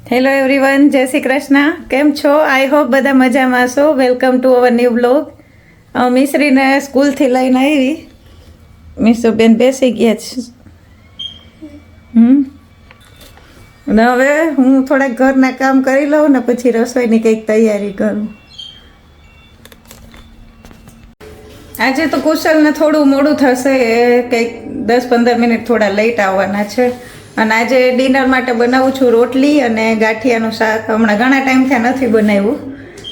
Hello everyone, જય શ્રી કૃષ્ણ. કેમ છો? આઈ હોપ બધા મજામાં છો. Welcome to our new blog. મિશ્રીને સ્કૂલથી લઈને આવી. મિશુબેન બેસી ગયા છે. અને હવે હું થોડાક ઘરના કામ કરી લઉં ને પછી રસોઈની કંઈક તૈયારી કરું. આજે તો કુશલને થોડું મોડું થશે, કંઈક 10-15 મિનિટ થોડા લેટ આવવાના છે. અને આજે ડિનર માટે બનાવું છું રોટલી અને ગાંઠિયાનું શાક. હમણાં ઘણા ટાઈમથી નથી બનાવ્યું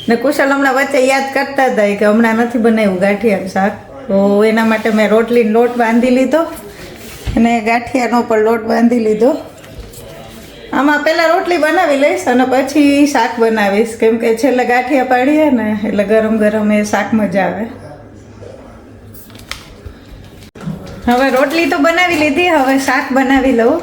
ને કુશલ હમણાં વચ્ચે યાદ કરતા હતા કે હમણાં નથી બનાવ્યું ગાંઠિયાનું શાક. તો એના માટે મેં રોટલીનો લોટ બાંધી લીધો અને ગાંઠિયાનો પણ લોટ બાંધી લીધો. આમાં પહેલાં રોટલી બનાવી લઈશ અને પછી શાક બનાવીશ, કેમ કે છેલ્લે ગાંઠિયા પાડીએ ને એટલે ગરમ ગરમ એ શાક મજા આવે. હવે રોટલી તો બનાવી લીધી, હવે શાક બનાવી લઉં.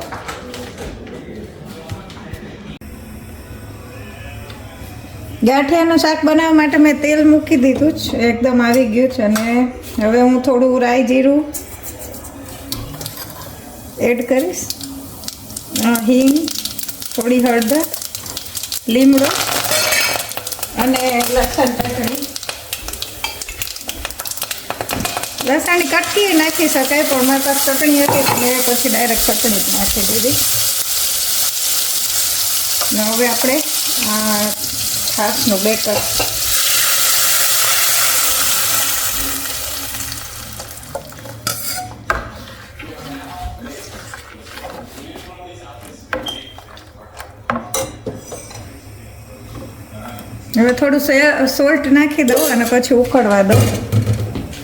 ગાંઠિયાનું શાક બનાવવા માટે મેં તેલ મૂકી દીધું જ, એકદમ આવી ગયું છે. અને હવે હું થોડું રાઈ જીરું એડ કરીશ, હિંગ, થોડી હળદર, લીમડો અને લસણ ચટણી. લસણની કટકી નાખી શકાય, પણ મારે પાસે ચટણી હતી એટલે પછી ડાયરેક્ટ ચટણી જ નાખી દીધી. ને હવે આપણે છાશનું બેટર હવે થોડું સોલ્ટ નાખી દઉં અને પછી ઉકળવા દઉં.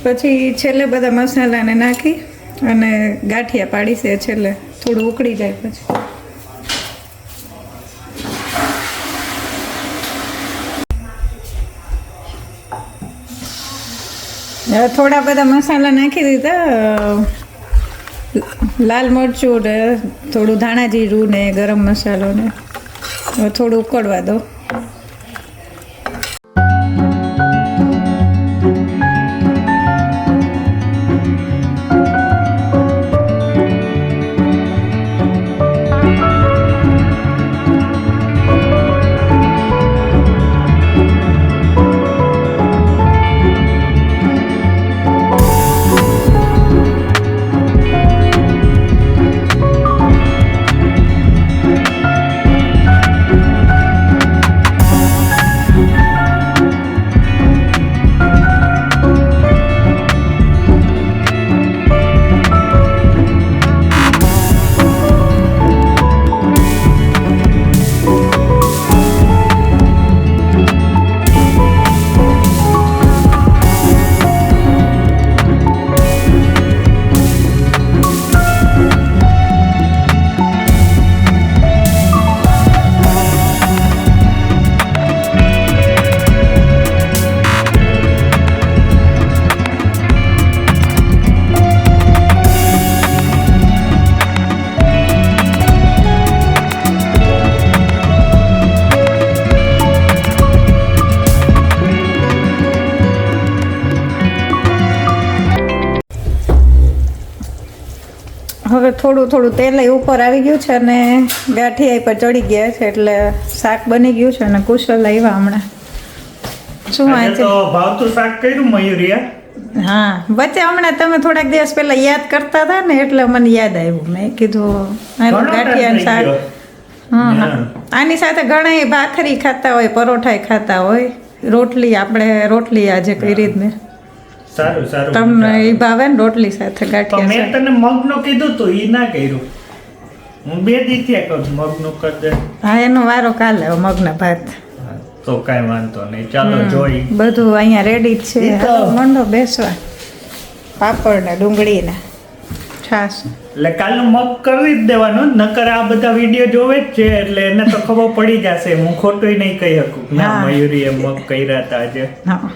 પછી છેલ્લે બધા મસાલાને નાખી અને ગાંઠિયા પાડી છે છેલ્લે થોડું ઉકળી જાય પછી. થોડા બધા મસાલા નાખી દીધા, લાલ મરચું ને થોડું ધાણા જીરું ને ગરમ મસાલો ને થોડું ઉકળવા દો. હવે થોડું તેલ ઉપર આવી ગયું છે અને ગાંઠિયા પર ચડી ગયા છે એટલે શાક બની ગયું છે. અને કુશલ આવ્યા હમણાં. શું વાંચે તો ભાવતું શાક કર્યું મયુરિયા? હા, વચ્ચે હમણાં તમે થોડાક દિવસ પહેલા યાદ કરતા હતા ને એટલે મને યાદ આવ્યું. મેં કીધું ગાંઠિયાનું શાક. હા, આની સાથે ઘણા ભાખરી ખાતા હોય, પરોઠા ખાતા હોય, રોટલી આપણે રોટલી આજે કરી જ ને. સારું સારું. તમને એ ભાવે ને રોટલી સાથે ગાંઠિયા? મેં તને મગનો કીધું તો ઈ ના કર્યું. હું 2 દિવસથી કહું મગનું કર દે. હા, એનો વારો કાલે મગના ભાત. તો કાંઈ વાંધો નહીં, ચાલો જોઈ. બધું અહીંયા રેડી જ છે. મંડો બેસવા. પાપડ ને ડુંગળી ને છાશ. એટલે કાલનું મગ કરી જ દેવાનું, નકર આ બધા વિડીયો જોવે જ છે એટલે એને તો ખબર પડી જશે. હું ખોટું નહીં કહી શકું ના મયુરીએ મગ કર્યા હતા આજે. હા,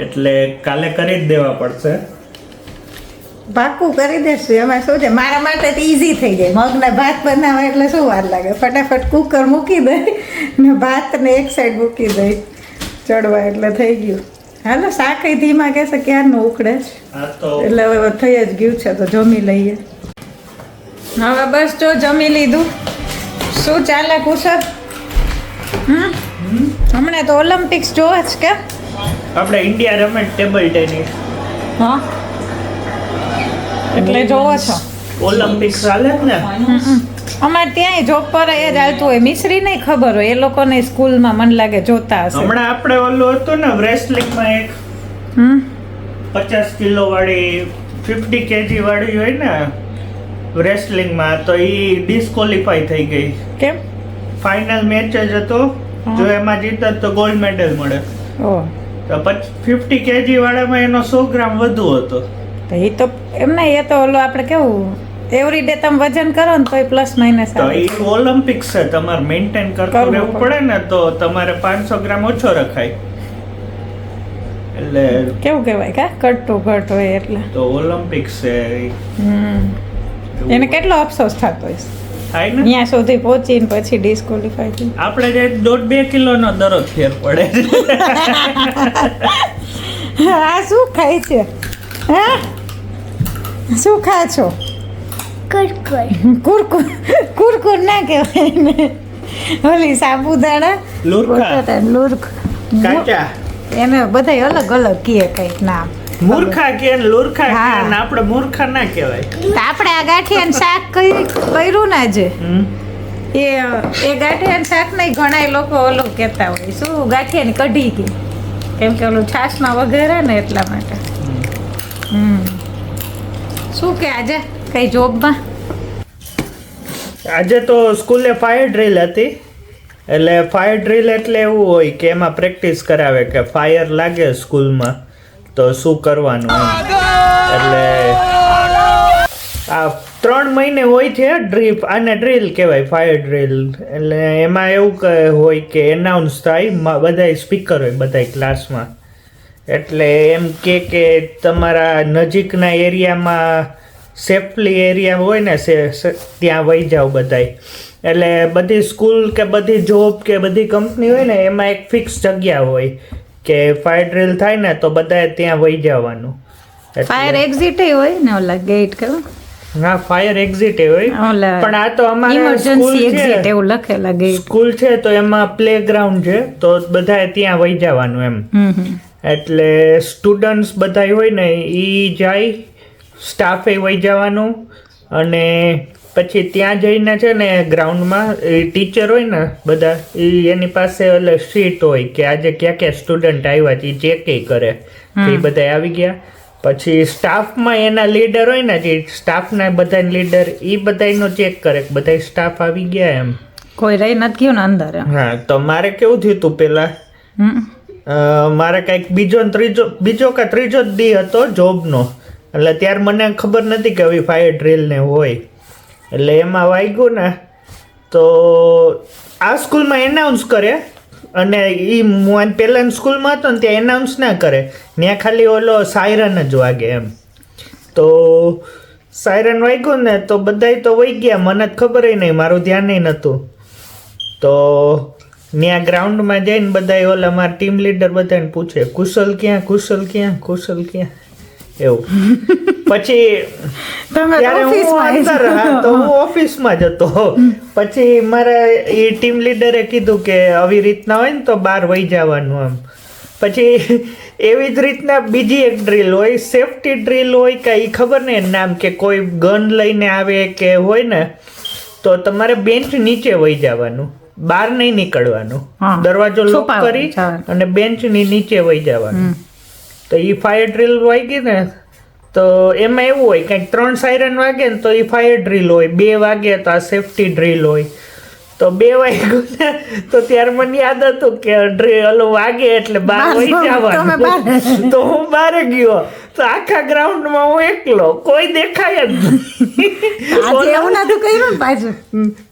એટલે કાલે કરી જ દેવા પડશે. પાકું કરી દેશું. એમાં શું છે, મારા માટે તો ઈઝી થઈ જાય. મગના ભાત બનાવે એટલે શું વાર લાગે, ફટાફટ કુકર મૂકી દઈ ને ભાતને એક સાઈડ મૂકી દઈ ચડવા એટલે થઈ ગયું. હાલો શાક ધીમા કહેશે ક્યારનું ઉકળે એટલે હવે થઈ જ ગયું છે તો જમી લઈએ. હવે બસ જો જમી લીધું. શું ચાલે કુશળ? હમણાં તો ઓલિમ્પિક્સ જોવે છે કે આપણે ઇન્ડિયા રમે ટેબલ ટેનિસ, હા એટલે જોવો છો. ઓલિમ્પિક્સ ચાલે જ ને. અમારે ત્યાંય જોબ પર એ જ હાલતું હોય. મિશ્રી નહીં ખબર હોય, એ લોકોને સ્કૂલમાં મને લાગે જોતા હશે. હમણાં આપણે ઓલું હતું ને રેસલિંગમાં એક હમ 50 કિલો વાળી 50 કેજી વાળી હોય ને રેસલિંગમાં, તો એ ડિસ્કોલિફાઈ થઈ ગઈ. કેમ? ફાઇનલ મેચ જ હતો, જો એમાં જીતત તો ગોલ્ડ મેડલ મળે. ઓ તો 50 કેજી વાળામાં એનો 100 ગ્રામ વધુ હતો. તો એ તો એમ નહીં, એ તો ઓલું આપણે કેવું એવરી ડે તમે વજન કરો ને તો પ્લસ માઇનસ તો આવે. એ ઓલિમ્પિક્સ છે, તમારે મેન્ટેન કરતું રહેવું પડે ને, તો તમારે 500 ગ્રામ ઓછો રખાય. એટલે કેવું કહેવાય કા કટ ટુ કટ હોય એટલે. તો ઓલિમ્પિક્સ છે એને કેટલો અફસોસ થતો હશે થાય ને. ત્યાં સુધી પહોંચીને પછી ડિસ્કોલિફાઈ થઈ. આપણે જે 1.5-2 કિલોનો દરરોજ ફેર પડે. આ શું ખાય છે? હા શું ખા છો? કુરકુર કુરકુર ના કહેવાય ને, ઓલી સાબુદાણા લુરખા. બટાટા લુરખ કાચા એને બધાય અલગ અલગ કહે કંઈક નામ. મૂર્ખા કે લુરખા કે, હા. ને આપણે મૂર્ખા ના કહેવાય. તો આપણે આ ગાંઠિયાનું શાક કર્યું ને આજે, એ ગાંઠિયાનું શાક નહીં ઘણા લોકો ઓલું કહેતા હોય શું ગાંઠિયાની કઢી કે, કેમ કે ઓલું છાશમાં વઘારે ને એટલા માટે. શું કે આજે કઈ જોબમાં? આજે તો સ્કૂલે ફાયર ડ્રીલ હતી. એટલે ફાયર ડ્રીલ એટલે એવું હોય કે એમાં પ્રેક્ટિસ કરાવે કે ફાયર લાગે સ્કૂલમાં તો શું કરવાનું એમ. એટલે આ 3 મહિને હોય છે ડ્રીપ, આને ડ્રીલ કહેવાય, ફાયર ડ્રીલ. એટલે એમાં એવું હોય કે એનાઉન્સ થાય, બધા સ્પીકર હોય બધા ક્લાસમાં. એટલે એમ કે તમારા નજીકના એરિયામાં સેફલી એરિયા હોય ને ત્યાં વહી જાઓ બધાય. એટલે બધી સ્કૂલ કે બધી જોબ કે બધી કંપની હોય ને એમાં એક ફિક્સ જગ્યા હોય કે ફાયર ડ્રીલ થાય ને તો બધાએ ત્યાં વહી જવાનું. ફાયર એક્ઝિટ હોય ને ઓલા ગેટ કેવું? હા ફાયર એક્ઝિટ હોય, ઓલા પણ આ તો અમારે ઇમરજન્સી એક્ઝિટ એવું લખેલા ગેટ. સ્કૂલ છે તો એમાં પ્લેગ્રાઉન્ડ છે તો બધાએ ત્યાં વહી જવાનું એમ. એટલે સ્ટુડન્ટ્સ બધા હોય ને એ જાય, સ્ટાફે વહી જવાનું. અને પછી ત્યાં જઈને છે ને ગ્રાઉન્ડમાં ટીચર હોય ને બધા એની પાસે એટલે સીટ હોય કે આજે ક્યાં ક્યાં સ્ટુડન્ટ આવ્યા છે એ ચેક કરે કે એ બધા આવી ગયા. પછી સ્ટાફમાં એના લીડર હોય ને જે સ્ટાફના બધા લીડર એ બધાનો ચેક કરે કે બધા સ્ટાફ આવી ગયા એમ. કોઈ રહી નથી ગયું ને અંદર? હા તો મારે કેવું થયું હતું પેલા, મારે કંઈક બીજો કે ત્રીજો જ દી હતો જોબનો. એટલે ત્યારે મને ખબર નથી કે હવે ફાયર ડ્રીલ ને હોય. એટલે એમાં વાગ્યું ને તો આ સ્કૂલમાં એનાઉન્સ કરે, અને એ હું પહેલાં સ્કૂલમાં હતો ને ત્યાં એનાઉન્સ ના કરે, ત્યાં ખાલી ઓલો સાયરન જ વાગે એમ. તો સાયરન વાગ્યું ને તો બધાય તો વહી ગયા, મને જ ખબર નહીં, મારું ધ્યાન નહોતું. તો ત્યાં ગ્રાઉન્ડમાં જઈને બધા ઓલા મારા ટીમ લીડર બધાને પૂછે કુશલ ક્યાં, કુશલ ક્યાં, કુશલ ક્યાં એવું. પછી ત્યારે હું અંદર તો હું ઓફિસમાં જ હતો. પછી મારા એ ટીમ લીડરે કીધું કે આવી રીતના હોય ને તો બહાર વહી જવાનું એમ. પછી એવી જ રીતના બીજી એક ડ્રીલ હોય, સેફટી ડ્રીલ હોય કે એ ખબર નહીં નામ, કે કોઈ ગન લઈને આવે કે હોય ને તો તમારે બેન્ચ નીચે વહી જવાનું, બહાર નહીં નીકળવાનું, દરવાજો લોક કરી અને બેન્ચની નીચે વહી જવાનું. તો એ ફાયર ડ્રીલ વાગી ને તો એમાં એવું હોય કંઈક 3 સાયરન વાગે ને તો એ ફાયર ડ્રીલ હોય, 2 વાગે તો આ સેફટી ડ્રીલ હોય. તો 2 વાગ્યું ને તો ત્યારે મને યાદ હતું કે ડ્રીલ વાગે એટલે બહાર વહી જવાનું. તો હું બહાર ગયો તો આખા ગ્રાઉન્ડમાં હું એકલો, કોઈ દેખાય જ નહીં.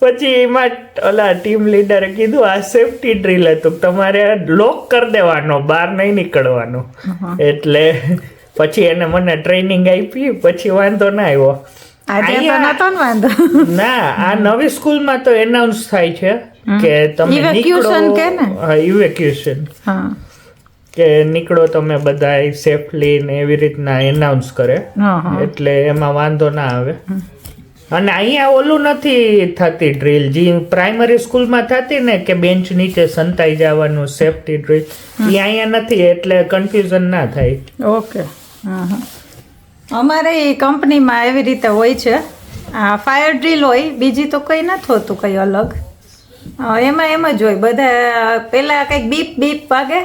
પછી એમાં ઓલા ટીમ લીડરે કીધું આ સેફટી ડ્રીલ હતું, તમારે લોક કરી દેવાનો, બહાર નહીં નીકળવાનું. એટલે પછી એને મને ટ્રેનિંગ આપી, પછી વાંધો ના આવ્યો. ના આ નવી સ્કૂલમાં તો એનાઉન્સ થાય છે કે તમે ઇવેક્યુએશન કે નીકળો તમે બધા સેફલી ને એવી રીતના એનાઉન્સ કરે, એટલે એમાં વાંધો ના આવે. અને અહીંયા ઓલું નથી થતી ડ્રીલ જે પ્રાઇમરી સ્કૂલમાં થતી ને કે બેન્ચ નીચે સંતાઈ જવાનું સેફટી ડ્રીલ એ અહીંયા નથી એટલે કન્ફ્યુઝન ના થાય. ઓકે. અમારે કંપનીમાં એવી રીતે હોય છે, ફાયર ડ્રીલ હોય, બીજી તો કંઈ નથી હોતું કંઈ અલગ. એમાં એમ જ હોય, બધા પહેલાં કંઈક બીપ બીપ વાગે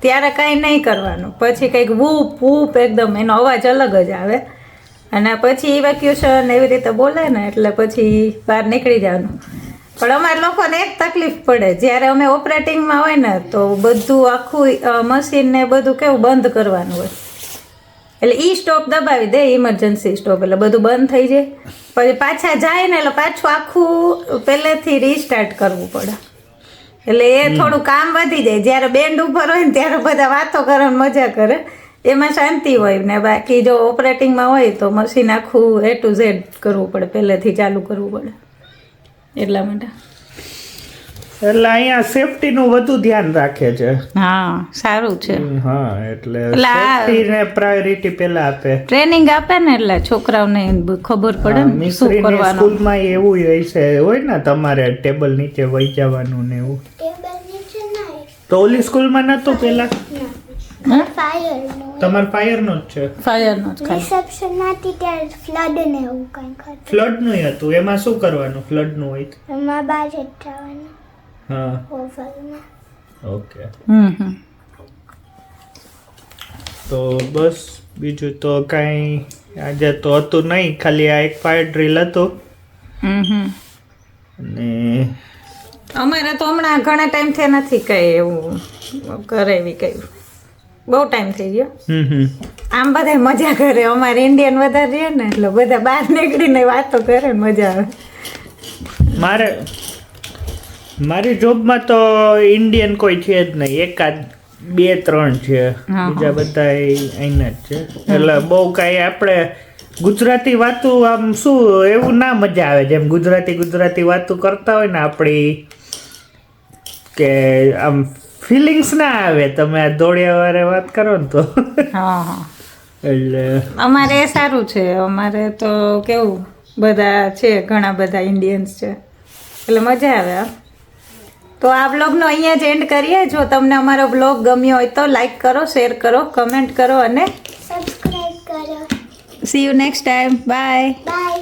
ત્યારે કાંઈ નહીં કરવાનું, પછી કંઈક વૂપ વૂપ એકદમ એનો અવાજ અલગ જ આવે અને પછી ઇવેક્યુએશન એવી રીતે બોલે ને એટલે પછી બહાર નીકળી જવાનું. પણ અમારા લોકોને એક તકલીફ પડે, જ્યારે અમે ઓપરેટિંગમાં હોય ને તો બધું આખું મશીન ને બધું કેવું બંધ કરવાનું હોય, એટલે ઈ સ્ટોપ દબાવી દે, ઇમરજન્સી સ્ટોપ, એટલે બધું બંધ થઈ જાય. પછી પાછા જાય ને એટલે પાછું આખું પહેલેથી રીસ્ટાર્ટ કરવું પડે, એટલે એ થોડું કામ વધી જાય. જ્યારે બેન્ડ ઉપર હોય ને ત્યારે બધા વાતો કરવાની મજા કરે, એમાં શાંતિ હોય ને. બાકી જો ઓપરેટિંગમાં હોય તો મશીન આખું A to Z કરવું પડે, પહેલેથી ચાલુ કરવું પડે, એટલા માટે. એટલે અહીંયા સેફટીનું વધુ ધ્યાન રાખે છે. હા, સારું છે. હા, એટલે સેફટીને પ્રાયોરિટી પહેલા આપે. ટ્રેનિંગ આપે ને એટલે છોકરાઓને ખબર પડે ને શું કરવાનું. સ્કૂલમાં એવું હોય ને તમારે ટેબલ નીચે વહી જવાનું ને એવું. તો ઓલી સ્કૂલમાં નતું પેલા? તમારે ફાયરનો જ છે? ફાયરનો જ. રિસેપ્શન નથી ત્યારે ફ્લડ ને એવું કંઈક હતું. ફ્લડનું હતું. એમાં શું કરવાનું ફ્લડનું હોય? એમાં બહાર જ જવાનું. હા, ઓવરમાં. ઓકે. તો બસ બીજું તો કાંઈ આજે તો હતું નહીં, ખાલી આ એક ફાયર ડ્રીલ હતું. અને અમારે તો હમણાં ઘણા ટાઈમથી નથી કઈ એવું કરેવી કઈ, બહુ ટાઈમ થઈ ગયો. આમ બધા મજા કરે, અમારે ઇન્ડિયન વધારે રહે ને એટલે બધા બહાર નીકળીને વાતો કરે ને મજા આવે. મારી જોબમાં તો ઇન્ડિયન કોઈ છે જ નહીં, એકાદ 2-3 છે, બીજા બધા અહીંના જ છે. એટલે બહુ કાંઈ આપણે ગુજરાતી વાતું આમ શું એવું ના મજા આવે, જેમ ગુજરાતી વાતું કરતા હોય ને આપણી, કે આમ ફિલિંગ્સ ના આવે. તમે આ દોડિયા વારે વાત કરો ને તો એટલે અમારે સારું છે. અમારે તો કેવું બધા છે, ઘણા બધા ઇન્ડિયન્સ છે એટલે મજા આવે. તો આ બ્લોગનો અહીંયા જ એન્ડ કરીએ. જો તમને અમારો બ્લોગ ગમ્યો હોય તો લાઈક કરો, શેર કરો, કમેન્ટ કરો અને સબસ્ક્રાઇબ કરો. See you next time. Bye. By.